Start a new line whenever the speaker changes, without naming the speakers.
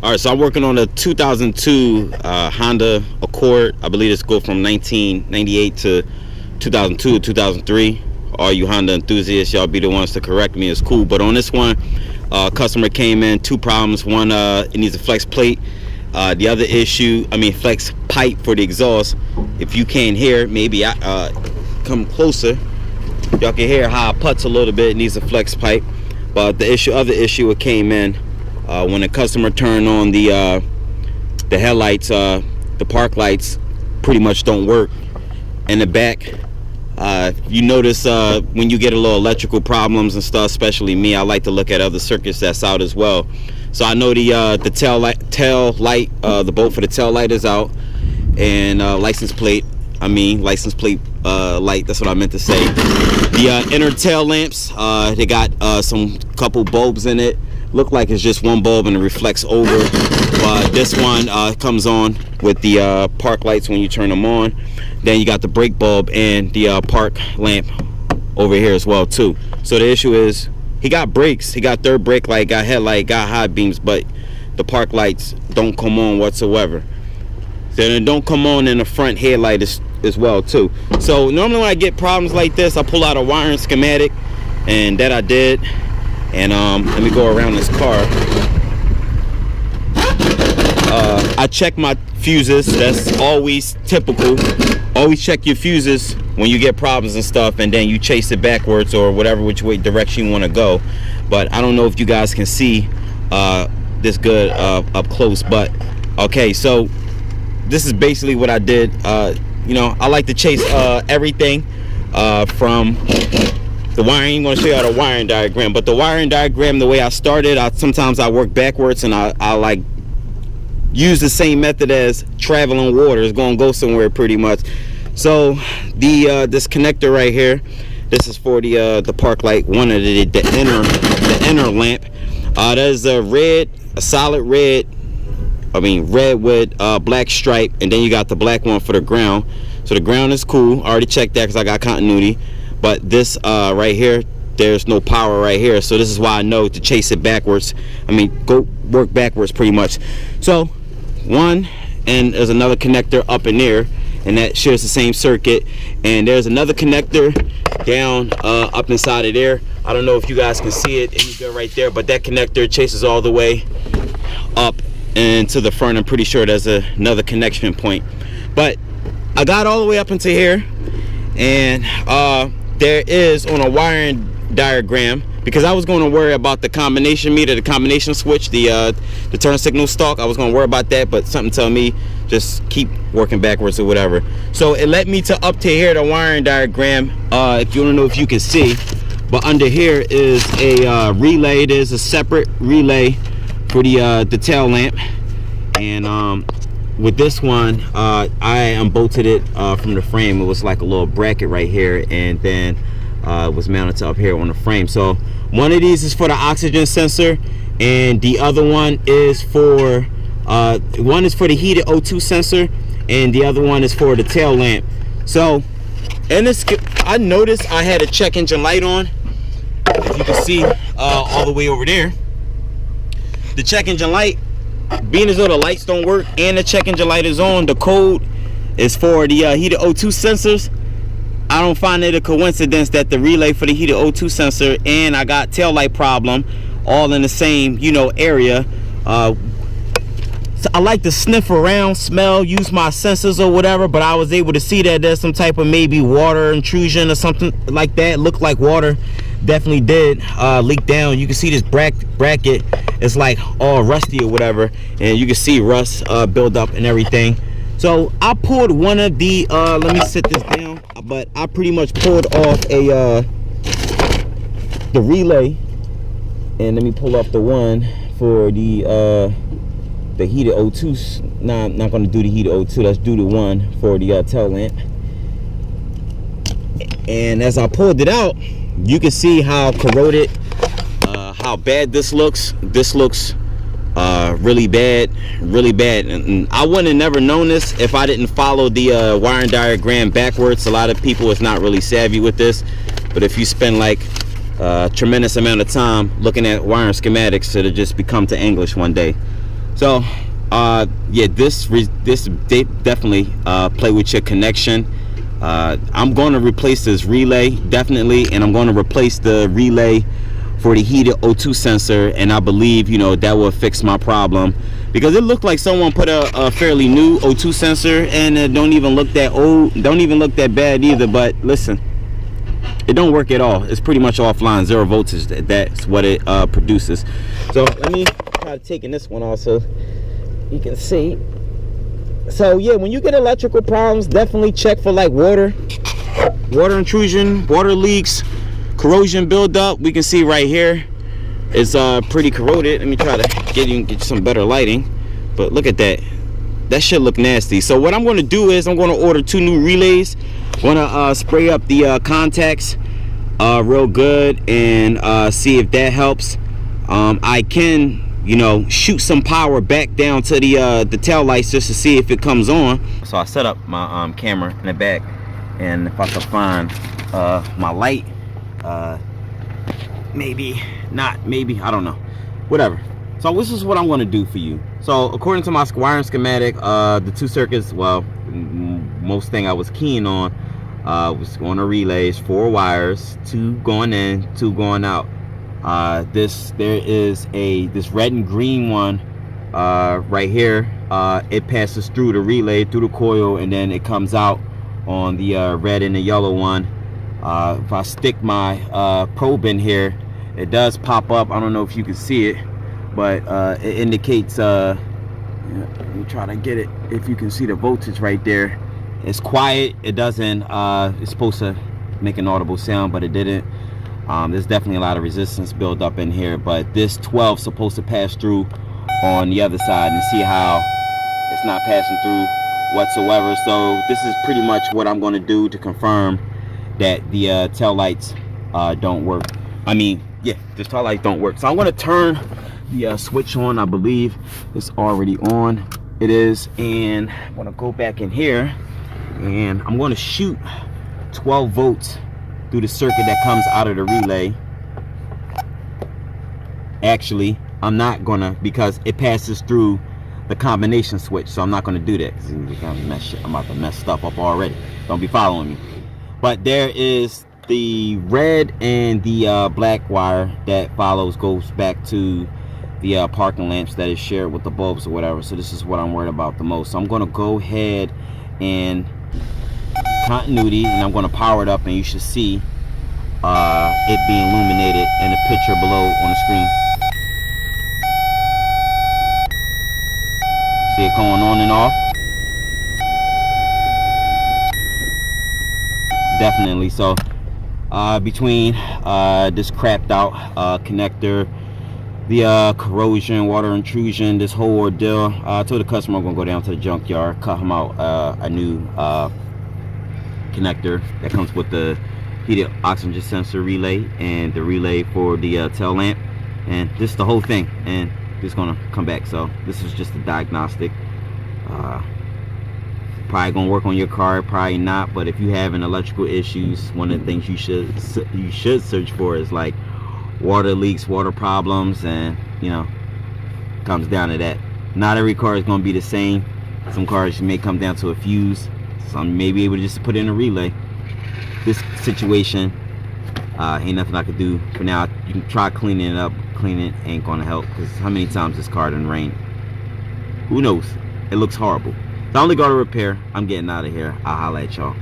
All right, so I'm working on a 2002 Honda Accord. I believe this go from 1998 to 2002 or 2003. All you Honda enthusiasts, y'all be the ones to correct me. It's cool. But on this one, customer came in, two problems. One, it needs a flex plate. The other issue, flex pipe for the exhaust. If you can't hear, maybe I come closer. Y'all can hear how it puts a little bit. It needs a flex pipe. But the other issue, it came in when the customer turned on the headlights. The park lights pretty much don't work in the back. You notice when you get a little electrical problems and stuff, especially me, I like to look at other circuits that's out as well. So I know the tail light, the bolt for the tail light is out, and license plate light, that's what I meant to say. The inner tail lamps, they got some couple bulbs in it. Look like it's just one bulb and it reflects over. But this one comes on with the park lights when you turn them on. Then you got the brake bulb and the park lamp over here as well too. So the issue is he got brakes, he got third brake light, got headlight, got high beams, but the park lights don't come on whatsoever. Then it don't come on in the front headlight as well too. So normally when I get problems like this, I pull out a wiring schematic, and that I did. And let me go around this car. I check my fuses. That's always typical. Always check your fuses when you get problems and stuff, and then you chase it backwards or whatever which way direction you want to go. But I don't know if you guys can see this good up close, but okay, so this is basically what I did. I like to chase everything from the wiring. I'm going to show you the wiring diagram, but the wiring diagram, the way I started, sometimes I work backwards, and I like use the same method as traveling water. It's going to go somewhere pretty much. So this connector right here, this is for the park light, one of the inner lamp. That is a solid red with black stripe, and then you got the black one for the ground. So the ground is cool. I already checked that because I got continuity. But this right here, there's no power right here, so this is why I know to chase it backwards. Go work backwards pretty much. So one, and there's another connector up in there, and that shares the same circuit. And there's another connector down up inside of there. I don't know if you guys can see it any good right there, but that connector chases all the way up and to the front. I'm pretty sure there's another connection point, but I got all the way up into here, and there is on a wiring diagram, because I was going to worry about the combination meter, the combination switch, the turn signal stalk. I was going to worry about that, but something tell me just keep working backwards or whatever. So it led me to up to here, the wiring diagram. If you want to know if you can see, but under here is a relay. There's a separate relay for the tail lamp, and with this one, I unbolted it from the frame. It was like a little bracket right here, and then it was mounted to up here on the frame. So one of these is for the oxygen sensor, and the other one is for the heated O2 sensor, and the other one is for the tail lamp. So in this, I noticed I had a check engine light on. If you can see all the way over there, the check engine light, being as though the lights don't work and the check engine light is on, the code is for the heated O2 sensors. I don't find it a coincidence that the relay for the heated O2 sensor and I got tail light problem all in the same area. So I like to sniff around, smell, use my sensors or whatever, but I was able to see that there's some type of maybe water intrusion or something like that. Looked like water. Definitely did leak down. You can see this bracket is like all rusty or whatever, and you can see rust build up and everything. So I pulled one of the let me sit this down, but I pretty much pulled off the relay, and let me pull off the one for the heated O2. Nah, I'm not going to do the heated O2. Let's do the one for the tail lamp. And as I pulled it out, you can see how corroded, how bad this looks. This looks really bad, and I wouldn't have never known this if I didn't follow the wiring diagram backwards. A lot of people is not really savvy with this, but if you spend like a tremendous amount of time looking at wiring schematics, it'll just become to English one day. So yeah, this definitely play with your connection. I'm going to replace this relay definitely, and I'm going to replace the relay for the heated O2 sensor, and I believe, you know, that will fix my problem, because it looked like someone put a fairly new O2 sensor, and it don't even look that old, don't even look that bad either. But listen, it don't work at all. It's pretty much offline, 0 voltage. That's what it produces. So let me try taking this one off so you can see. So yeah, when you get electrical problems, definitely check for like water intrusion, water leaks, corrosion buildup. We can see right here it's pretty corroded. Let me try to get you some better lighting, but look at that. That shit look nasty. So what I'm going to do is I'm going to order 2 new relays. I'm going to spray up the contacts real good and see if that helps. I can, you know, shoot some power back down to the tail lights just to see if it comes on. So I set up my camera in the back, and if I can find my light, maybe not, maybe, I don't know, whatever. So this is what I'm going to do for you. So according to my wiring schematic, the 2 circuits, well, most thing I was keen on was on a relays, 4 wires, 2 going in, 2 going out. There is this red and green one right here. It passes through the relay, through the coil, and then it comes out on the red and the yellow one. If I stick my probe in here, it does pop up. I don't know if you can see it, but it indicates, let me try to get it, if you can see the voltage right there. It's quiet. It doesn't, it's supposed to make an audible sound, but it didn't. There's definitely a lot of resistance built up in here, but this 12 is supposed to pass through on the other side, and see how it's not passing through whatsoever. So this is pretty much what I'm going to do to confirm that the tail lights don't work. I mean, yeah, the tail lights don't work. So I'm going to turn the switch on. I believe it's already on. It is. And I'm going to go back in here, and I'm going to shoot 12 volts through the circuit that comes out of the relay. Actually, I'm not gonna, because it passes through the combination switch, so I'm not gonna do that. I'm about to mess stuff up already. Don't be following me. But there is the red and the black wire that goes back to the parking lamps that is shared with the bulbs or whatever. So this is what I'm worried about the most. So I'm gonna go ahead and continuity, and I'm going to power it up, and you should see it being illuminated in the picture below on the screen. See it going on and off? Definitely. So between this crapped out connector, the corrosion, water intrusion, this whole ordeal, I told the customer I'm going to go down to the junkyard, cut him out a new connector that comes with the heated oxygen sensor relay and the relay for the tail lamp, and this is the whole thing, and it's gonna come back. So this is just a diagnostic. Probably gonna work on your car, probably not, but if you having electrical issues, one of the things you should search for is like water leaks, water problems, and you know, comes down to that. Not every car is gonna be the same. Some cars may come down to a fuse. Some may be able to just put in a relay. This situation, ain't nothing I could do for now. You can try cleaning it up. Cleaning it ain't gonna help, because how many times this car done rained? Who knows? It looks horrible. So I only go to repair. I'm getting out of here. I'll holla at y'all.